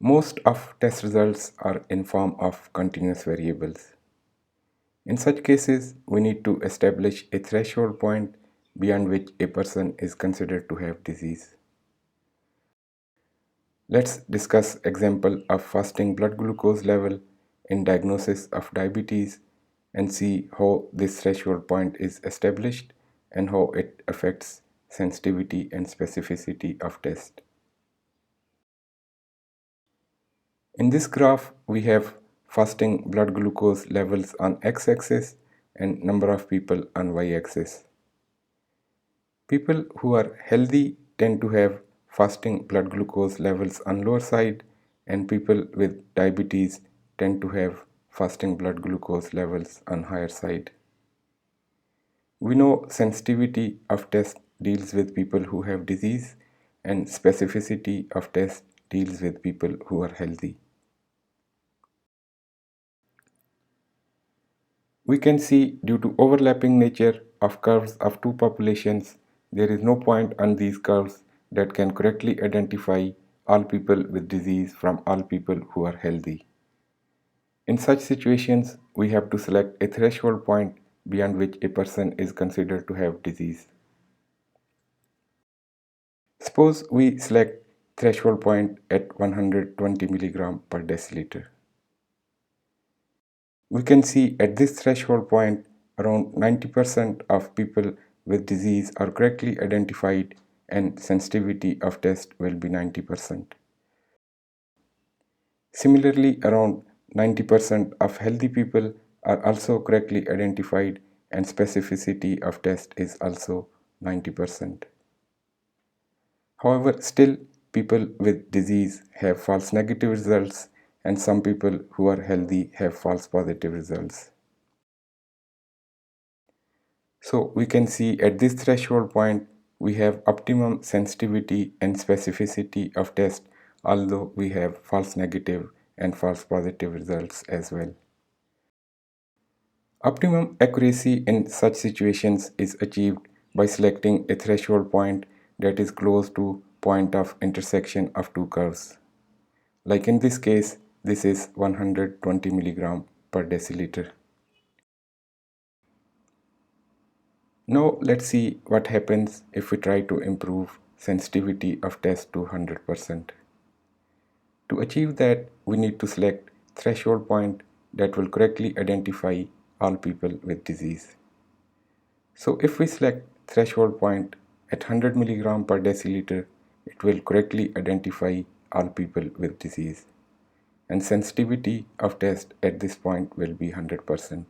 Most of test results are in form of continuous variables. In such cases, we need to establish a threshold point beyond which a person is considered to have disease. Let's discuss example of fasting blood glucose level in diagnosis of diabetes and see how this threshold point is established and how it affects sensitivity and specificity of test. In this graph, we have fasting blood glucose levels on x-axis and number of people on y-axis. People who are healthy tend to have fasting blood glucose levels on lower side, and people with diabetes tend to have fasting blood glucose levels on higher side. We know sensitivity of test deals with people who have disease and specificity of test deals with people who are healthy. We can see due to overlapping nature of curves of two populations, there is no point on these curves that can correctly identify all people with disease from all people who are healthy. In such situations, we have to select a threshold point beyond which a person is considered to have disease. Suppose we select threshold point at 120 mg per deciliter. We can see at this threshold point around 90% of people with disease are correctly identified and sensitivity of test will be 90%. Similarly, around 90% of healthy people are also correctly identified and specificity of test is also 90%. However, still people with disease have false negative results and some people who are healthy have false positive results. So we can see at this threshold point we have optimum sensitivity and specificity of test, although we have false negative and false positive results as well. Optimum accuracy in such situations is achieved by selecting a threshold point that is close to point of intersection of two curves. Like in this case, this is 120 mg per deciliter. Now let's see what happens if we try to improve sensitivity of test to 100%. To achieve that, we need to select threshold point that will correctly identify all people with disease. So if we select threshold point at 100 mg per deciliter, it will correctly identify all people with disease. And sensitivity of test at this point will be 100%.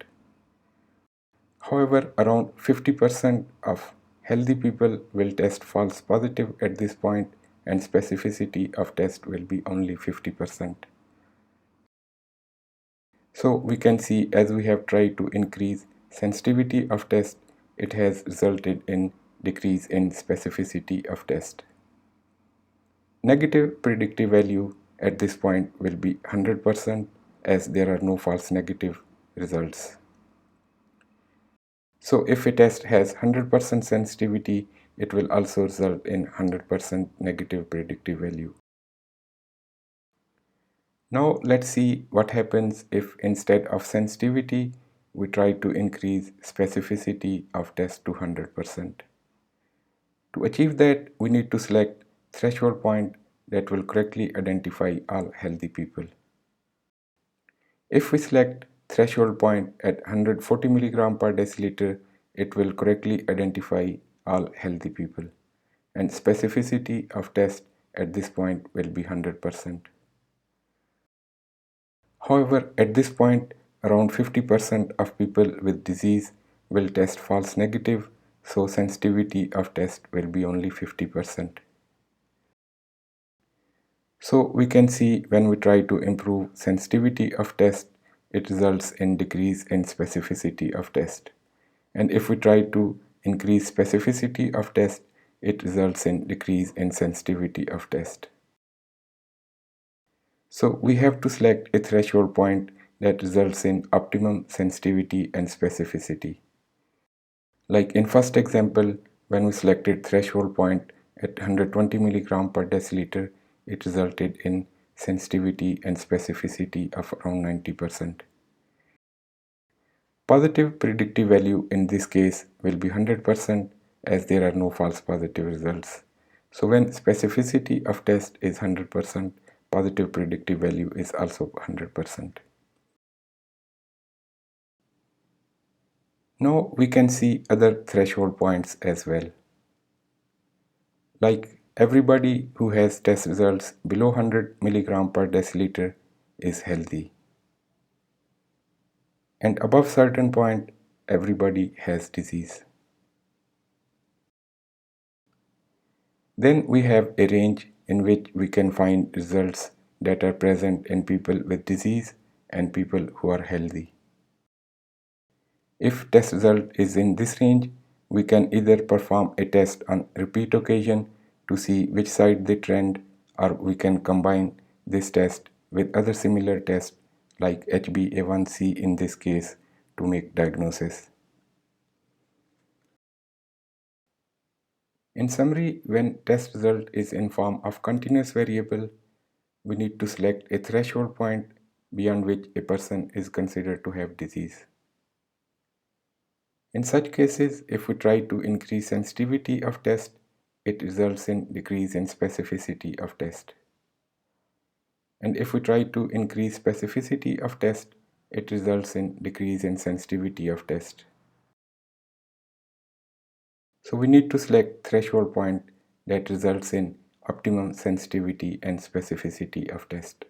However, around 50% of healthy people will test false positive at this point and specificity of test will be only 50%. So we can see as we have tried to increase sensitivity of test, it has resulted in decrease in specificity of test. Negative predictive value at this point will be 100% as there are no false negative results. So if a test has 100% sensitivity, it will also result in 100% negative predictive value. Now let's see what happens if instead of sensitivity, we try to increase specificity of test to 100%. To achieve that, we need to select threshold point that will correctly identify all healthy people. If we select threshold point at 140 mg per deciliter, it will correctly identify all healthy people, and specificity of test at this point will be 100%. However, at this point, around 50% of people with disease will test false negative, so sensitivity of test will be only 50%. So we can see when we try to improve sensitivity of test, it results in decrease in specificity of test. And if we try to increase specificity of test, it results in decrease in sensitivity of test. So we have to select a threshold point that results in optimum sensitivity and specificity. Like in first example, when we selected threshold point at 120 mg per deciliter, it resulted in sensitivity and specificity of around 90%. Positive predictive value in this case will be 100% as there are no false positive results. So when specificity of test is 100%, positive predictive value is also 100%. Now we can see other threshold points as well. Like everybody who has test results below 100 mg per deciliter is healthy. And above certain point, everybody has disease. Then we have a range in which we can find results that are present in people with disease and people who are healthy. If test result is in this range, we can either perform a test on repeat occasion to see which side they trend, or we can combine this test with other similar tests like HbA1c in this case to make diagnosis. In summary, when test result is in form of continuous variable, we need to select a threshold point beyond which a person is considered to have disease. In such cases, if we try to increase sensitivity of test, it results in decrease in specificity of test. And if we try to increase specificity of test, it results in decrease in sensitivity of test. So we need to select threshold point that results in optimum sensitivity and specificity of test.